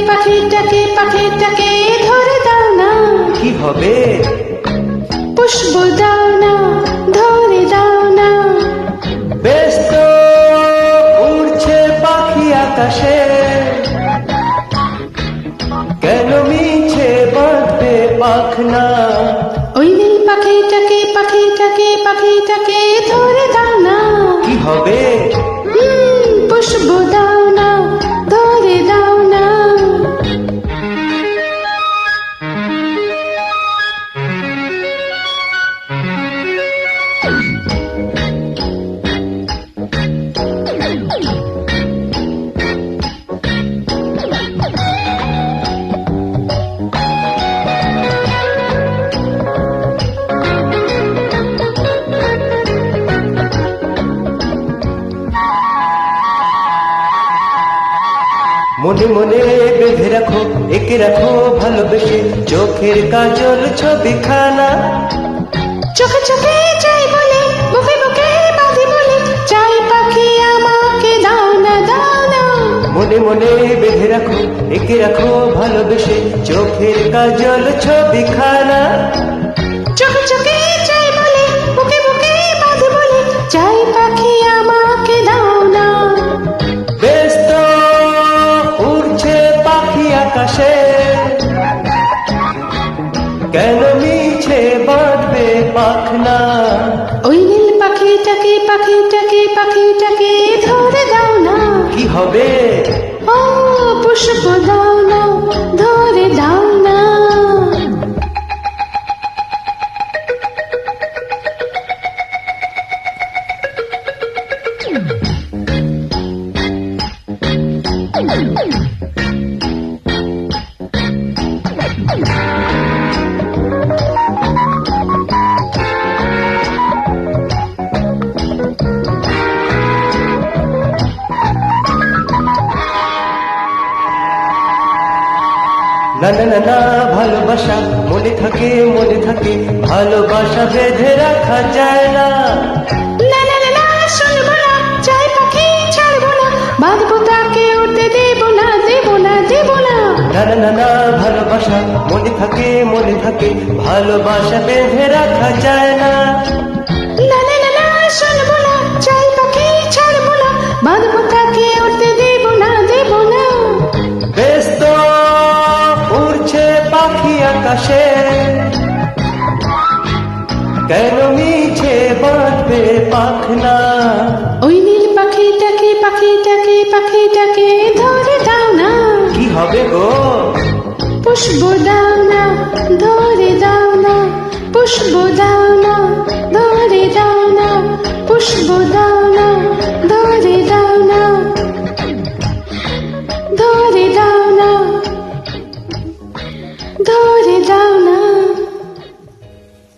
পাখিটাকে ধরে দাও না। কি হবে? পুষ্প দাও না, ধরে দাও না। বেশ তো উড়ছে পাখি আকাশে, কেন মিছে বাঁধবে পাখনা? ওই নীল পাখিটাকে ধরে দাও না। কি হবে? পুষ্প দাও না, ধরে দাও না। মনে মনে বেঁধে রাখো, একে রাখো ভালোবেসে, চোখের কাজল ছবিখানা। চোখে চোখে চাই বলে, বুকে বুকে বাঁধি বলে, চাই পাখি আমাকে দাও না, দাও না। মনে মনে বেঁধে রাখো, একে রাখো ভালোবেসে, চোখের কাজল ছবিখানা। চোখে চোখে চাই বলে, বুকে বুকে বাঁধি বলে, চাই পাখি আমাকে দাও না। বেশ তো উড়ছে পাখি আকাশে, কেন মিছে বাঁধবে পাখনা? ওই নীল পাখিটাকে ধরে দাও না। কি হবে? ও পুষ্প দাও না, ধরে দাও না। না না না না, ভালোবাসা মনে থাকে, ভালোবাসা বেঁধে রাখা যায় না। না না না না, শুনবো না, চাই পাখি ছাড়বো না, বাঁধবো তাকে উঠতে দেবো না, দেবো না, দেবো না। না না না না, ভালোবাসা মনে থাকে, ভালোবাসা বেঁধে রাখা যায় না। না না না না, শুনবো না, চাই পাখি ছাড়বো না, বাঁধবো তাকে উঠতে দেবো না, দেবো না। বেশ তো উড়ছে পাখি আকাশে, কেন মিছে বাঁধবে পাখনা? ওই নীল পাখিটাকে ধরে দাও না। কি হবে গো? পুষ্প দাও না, ধরে দাও না। পুষ্প দাও না, ধরে দাও না। পুষ্প